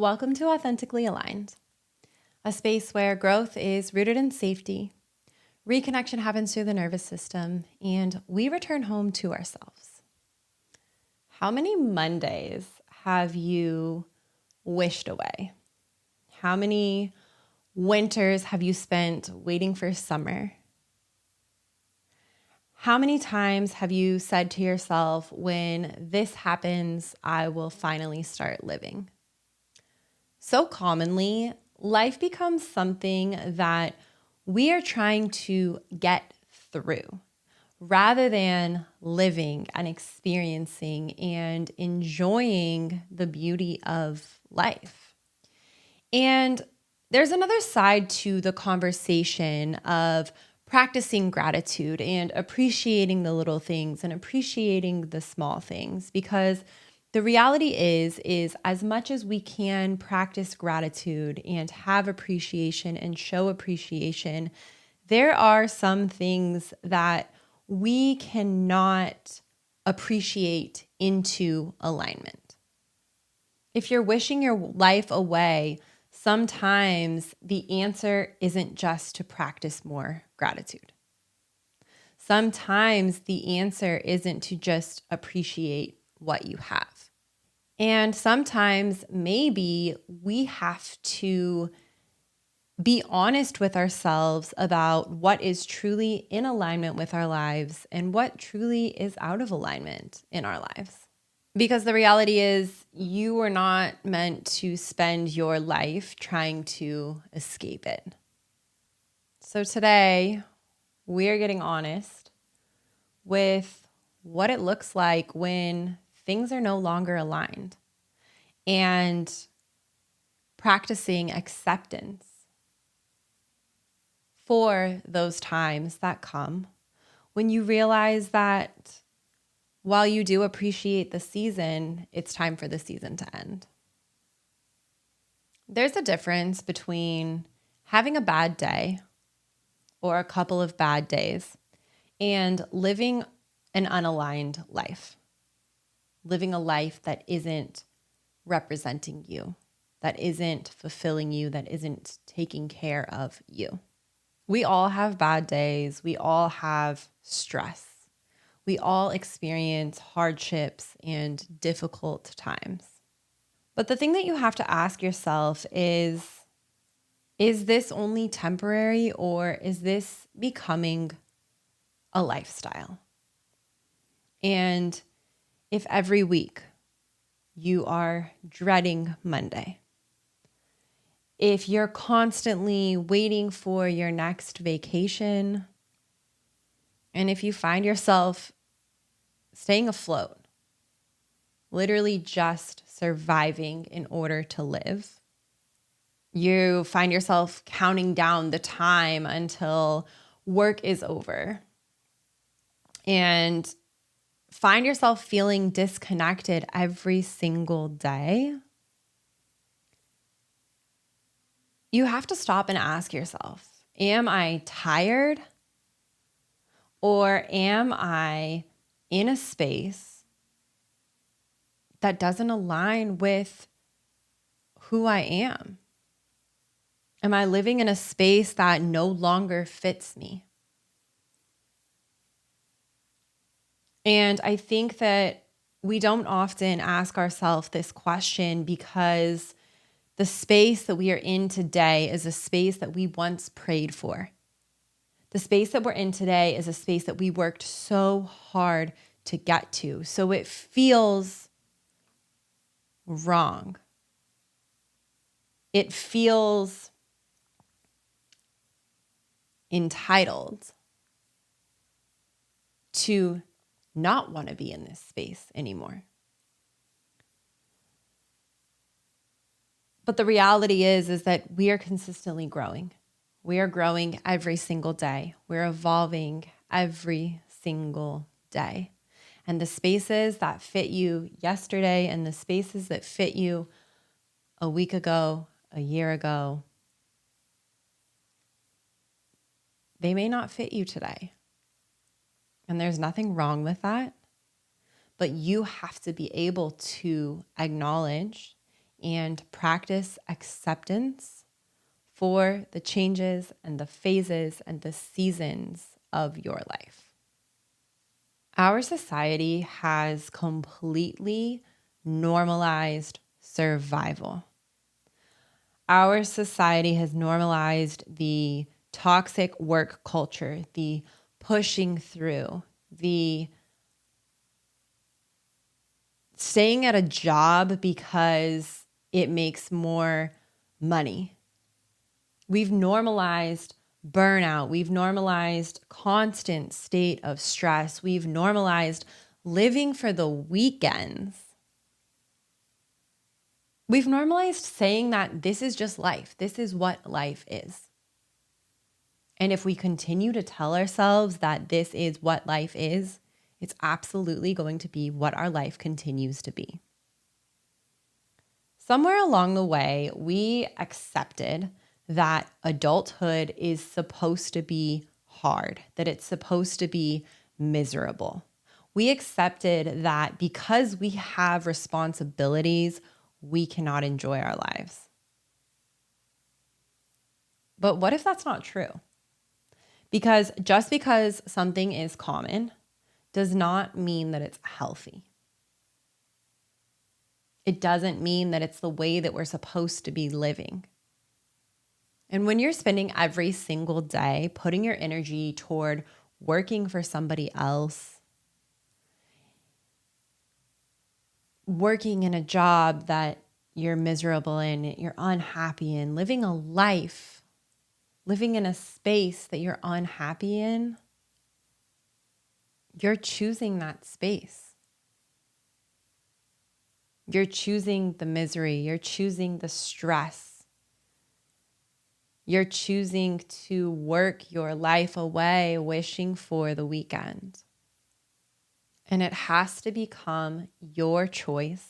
welcome to Authentically Aligned, a space where growth is rooted in safety, reconnection happens through the nervous system, and we return home to ourselves. How many Mondays have you wished away? How many winters have you spent waiting for summer? How many times have you said to yourself, when this happens, I will finally start living? So commonly, life becomes something that we are trying to get through rather than living and experiencing and enjoying the beauty of life. And there's another side to the conversation of practicing gratitude and appreciating the little things and appreciating the small things, because the reality is as much as we can practice gratitude and have appreciation and show appreciation, there are some things that we cannot appreciate into alignment. If you're wishing your life away, sometimes the answer isn't just to practice more gratitude. Sometimes the answer isn't to just appreciate what you have. And sometimes maybe we have to be honest with ourselves about what is truly in alignment with our lives and what truly is out of alignment in our lives. Because the reality is, you were not meant to spend your life trying to escape it. So today, we're getting honest with what it looks like when things are no longer aligned, and practicing acceptance for those times that come when you realize that while you do appreciate the season, it's time for the season to end. There's a difference between having a bad day or a couple of bad days and living an unaligned life. Living a life that isn't representing you, that isn't fulfilling you, that isn't taking care of you. We all have bad days. We all have stress. We all experience hardships and difficult times. But the thing that you have to ask yourself is this only temporary, or is this becoming a lifestyle? And if every week you are dreading Monday, if you're constantly waiting for your next vacation, and if you find yourself staying afloat, literally just surviving in order to live, you find yourself counting down the time until work is over, and find yourself feeling disconnected every single day, you have to stop and ask yourself, am I tired, or am I in a space that doesn't align with who I am? Am I living in a space that no longer fits me? And I think that we don't often ask ourselves this question because the space that we are in today is a space that we once prayed for. The space that we're in today is a space that we worked so hard to get to. So it feels wrong. It feels entitled to not want to be in this space anymore. But the reality is that we are consistently growing. We are growing every single day. We're evolving every single day. And the spaces that fit you yesterday and the spaces that fit you a week ago, a year ago, they may not fit you today. And there's nothing wrong with that. But you have to be able to acknowledge and practice acceptance for the changes and the phases and the seasons of your life. Our society has completely normalized survival. Our society has normalized the toxic work culture, the pushing through, the staying at a job because it makes more money. We've normalized burnout. We've normalized constant state of stress. We've normalized living for the weekends. We've normalized saying that this is just life. This is what life is. And if we continue to tell ourselves that this is what life is, it's absolutely going to be what our life continues to be. Somewhere along the way, we accepted that adulthood is supposed to be hard, that it's supposed to be miserable. We accepted that because we have responsibilities, we cannot enjoy our lives. But what if that's not true? Because just because something is common does not mean that it's healthy. It doesn't mean that it's the way that we're supposed to be living. And when you're spending every single day putting your energy toward working for somebody else, working in a job that you're miserable in, you're unhappy in, living a life, living in a space that you're unhappy in, you're choosing that space. You're choosing the misery. You're choosing the stress. You're choosing to work your life away, wishing for the weekend. And it has to become your choice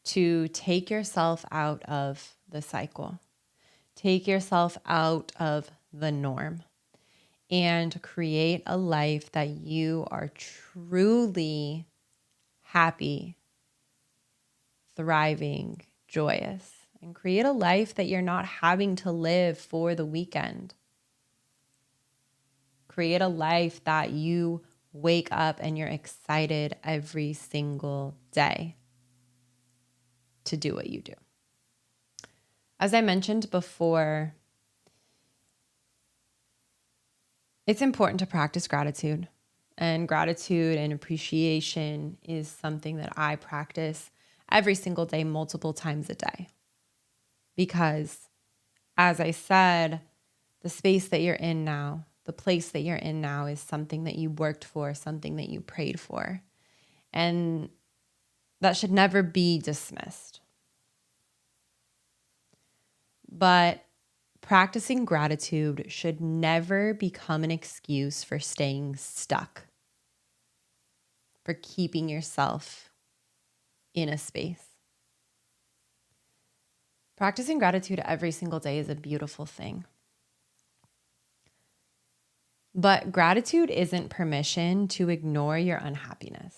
to take yourself out of the cycle, take yourself out of the norm, and create a life that you are truly happy, thriving, joyous, and create a life that you're not having to live for the weekend. Create a life that you wake up and you're excited every single day to do what you do. As I mentioned before, it's important to practice gratitude. And gratitude and appreciation is something that I practice every single day, multiple times a day. Because, as I said, the space that you're in now, the place that you're in now is something that you worked for, something that you prayed for. And that should never be dismissed. But practicing gratitude should never become an excuse for staying stuck, for keeping yourself in a space. Practicing gratitude every single day is a beautiful thing. But gratitude isn't permission to ignore your unhappiness.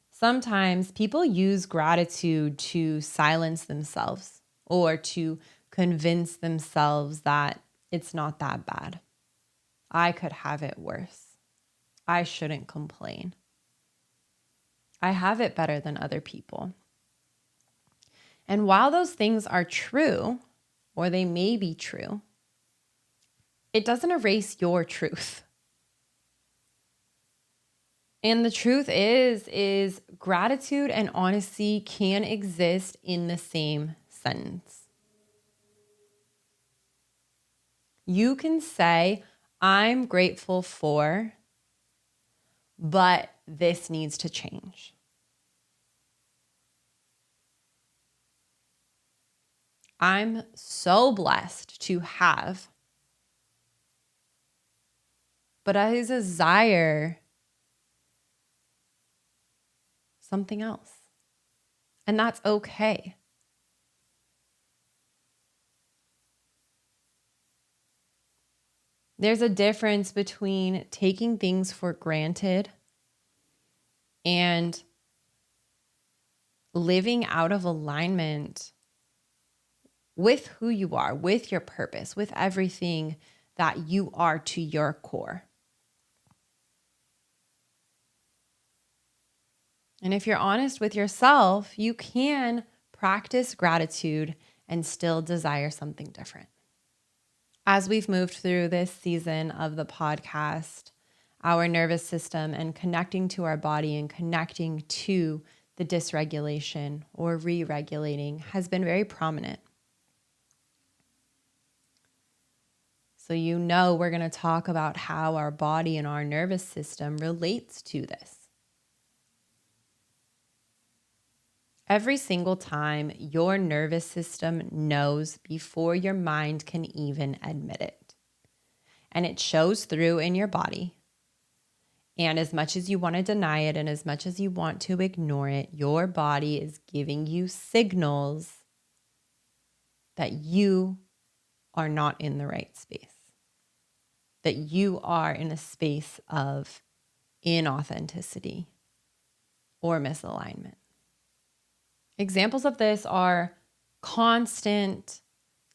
Sometimes people use gratitude to silence themselves or to convince themselves that it's not that bad. I could have it worse. I shouldn't complain. I have it better than other people. And while those things are true, or they may be true, it doesn't erase your truth. And the truth is gratitude and honesty can exist in the same sentence. You can say, I'm grateful for, but this needs to change. I'm so blessed to have, but I desire something else. And that's okay. There's a difference between taking things for granted and living out of alignment with who you are, with your purpose, with everything that you are to your core. And if you're honest with yourself, you can practice gratitude and still desire something different. As we've moved through this season of the podcast, our nervous system and connecting to our body and connecting to the dysregulation or re-regulating has been very prominent. So we're going to talk about how our body and our nervous system relates to this. Every single time your nervous system knows before your mind can even admit it. And it shows through in your body. And as much as you want to deny it and as much as you want to ignore it, your body is giving you signals that you are not in the right space, that you are in a space of inauthenticity or misalignment. Examples of this are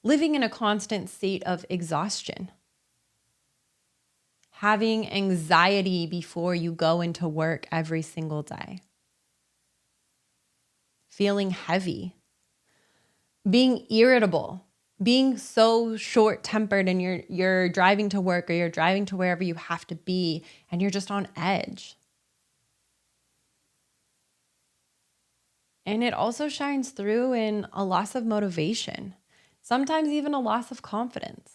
living in a constant state of exhaustion, having anxiety before you go into work every single day, feeling heavy, being irritable, being so short-tempered, and you're driving to work or you're driving to wherever you have to be and you're just on edge. And it also shines through in a loss of motivation, sometimes even a loss of confidence.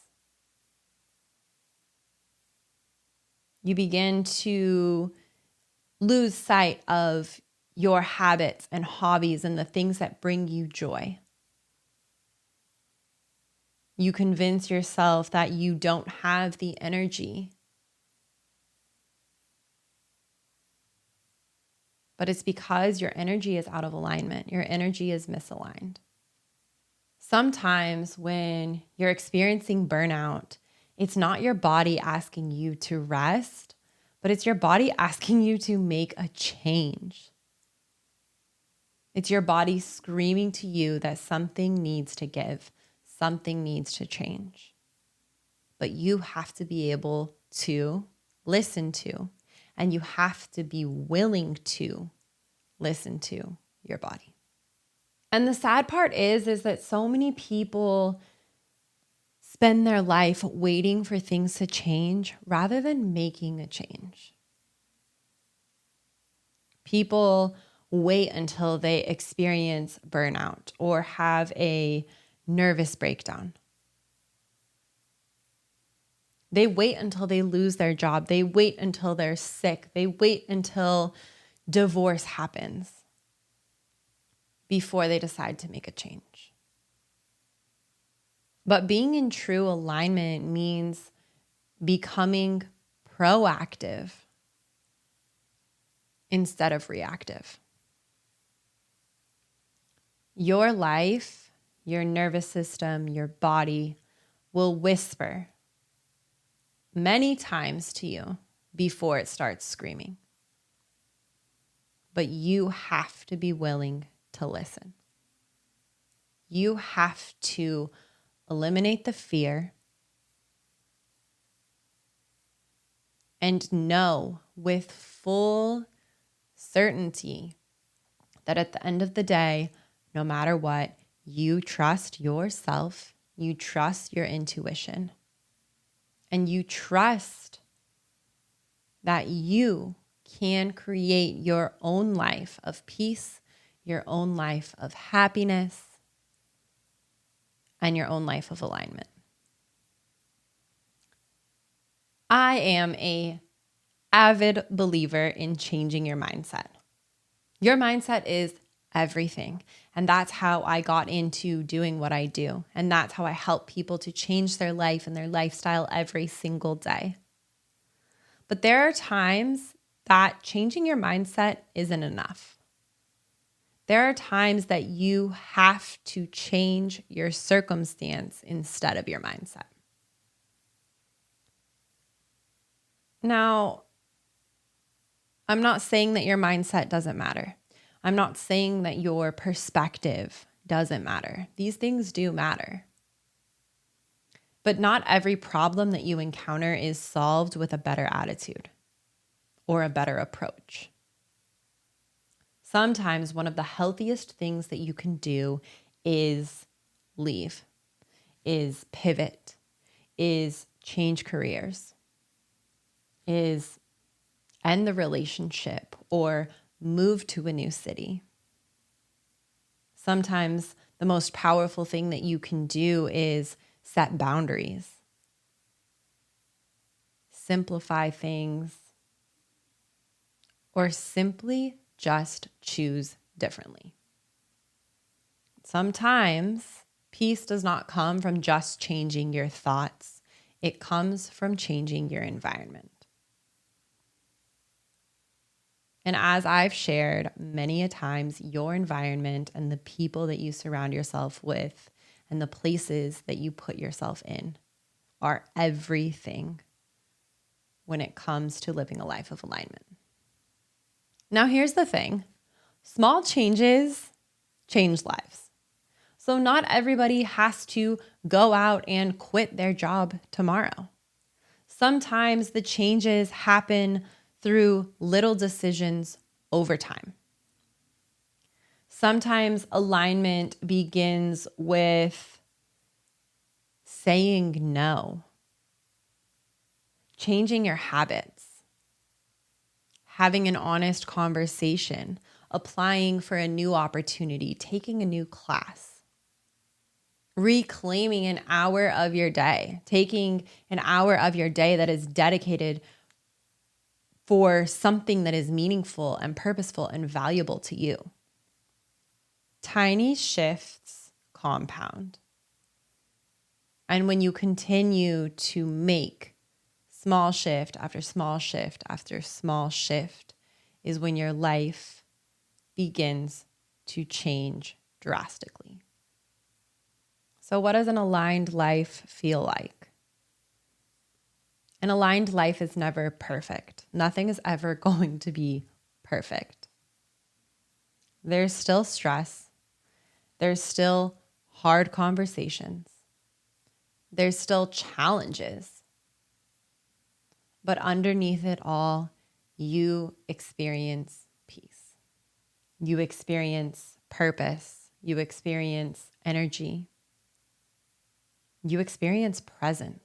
You begin to lose sight of your habits and hobbies and the things that bring you joy. You convince yourself that you don't have the energy. But it's because your energy is out of alignment. Your energy is misaligned. Sometimes when you're experiencing burnout, it's not your body asking you to rest, but it's your body asking you to make a change. It's your body screaming to you that something needs to give, something needs to change. But you have to be able to listen to, and you have to be willing to listen to your body. And the sad part is that so many people spend their life waiting for things to change rather than making a change. People wait until they experience burnout or have a nervous breakdown. They wait until they lose their job. They wait until they're sick. They wait until divorce happens before they decide to make a change. But being in true alignment means becoming proactive instead of reactive. Your life, your nervous system, your body will whisper many times to you before it starts screaming. But you have to be willing to listen. You have to eliminate the fear and know with full certainty that at the end of the day, no matter what, you trust yourself, you trust your intuition, and you trust that you can create your own life of peace, your own life of happiness, and your own life of alignment. I am an avid believer in changing your mindset. Your mindset is everything. And that's how I got into doing what I do. And that's how I help people to change their life and their lifestyle every single day. But there are times that changing your mindset isn't enough. There are times that you have to change your circumstance instead of your mindset. Now, I'm not saying that your mindset doesn't matter. I'm not saying that your perspective doesn't matter. These things do matter. But not every problem that you encounter is solved with a better attitude or a better approach. Sometimes one of the healthiest things that you can do is leave, is pivot, is change careers, is end the relationship or move to a new city. Sometimes the most powerful thing that you can do is set boundaries, simplify things, or simply just choose differently. Sometimes peace does not come from just changing your thoughts. It comes from changing your environment. And as I've shared many a times, your environment and the people that you surround yourself with and the places that you put yourself in are everything when it comes to living a life of alignment. Now, here's the thing. Small changes change lives. So not everybody has to go out and quit their job tomorrow. Sometimes the changes happen through little decisions over time. Sometimes alignment begins with saying no, changing your habits, having an honest conversation, applying for a new opportunity, taking a new class, reclaiming an hour of your day, taking an hour of your day that is dedicated for something that is meaningful and purposeful and valuable to you. Tiny shifts compound. And when you continue to make small shift after small shift after small shift is when your life begins to change drastically. So what does an aligned life feel like? An aligned life is never perfect. Nothing is ever going to be perfect. There's still stress. There's still hard conversations. There's still challenges. But underneath it all, you experience peace. You experience purpose. You experience energy. You experience presence.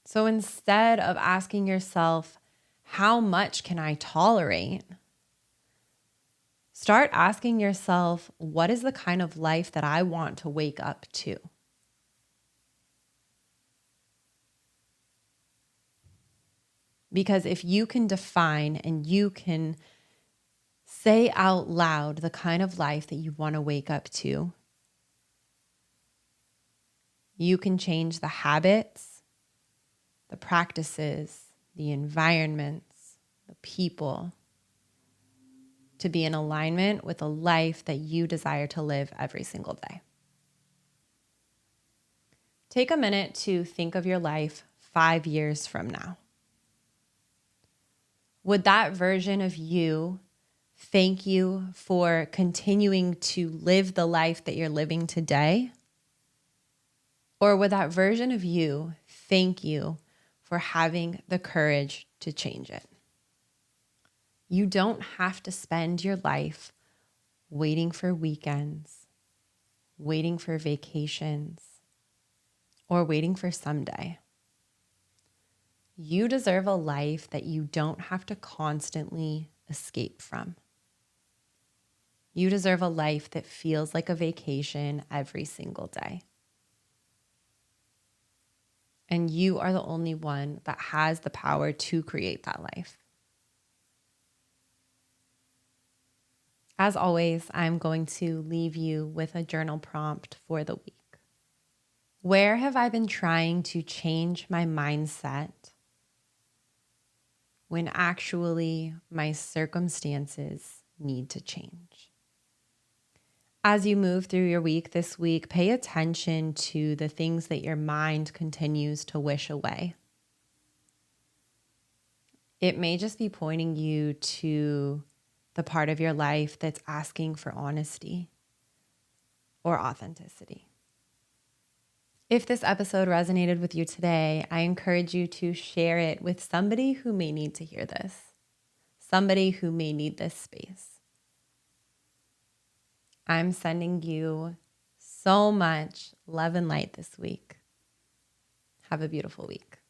So instead of asking yourself, how much can I tolerate? Start asking yourself, what is the kind of life that I want to wake up to? Because if you can define and you can say out loud the kind of life that you want to wake up to, you can change the habits, the practices, the environments, the people to be in alignment with a life that you desire to live every single day. Take a minute to think of your life 5 years from now. Would that version of you thank you for continuing to live the life that you're living today? Or would that version of you thank you for having the courage to change it? You don't have to spend your life waiting for weekends, waiting for vacations, or waiting for someday. You deserve a life that you don't have to constantly escape from. You deserve a life that feels like a vacation every single day. And you are the only one that has the power to create that life. As always, I'm going to leave you with a journal prompt for the week. Where have I been trying to change my mindset when actually my circumstances need to change? As you move through your week this week, pay attention to the things that your mind continues to wish away. It may just be pointing you to the part of your life that's asking for honesty or authenticity. If this episode resonated with you today, I encourage you to share it with somebody who may need to hear this, somebody who may need this space. I'm sending you so much love and light this week. Have a beautiful week.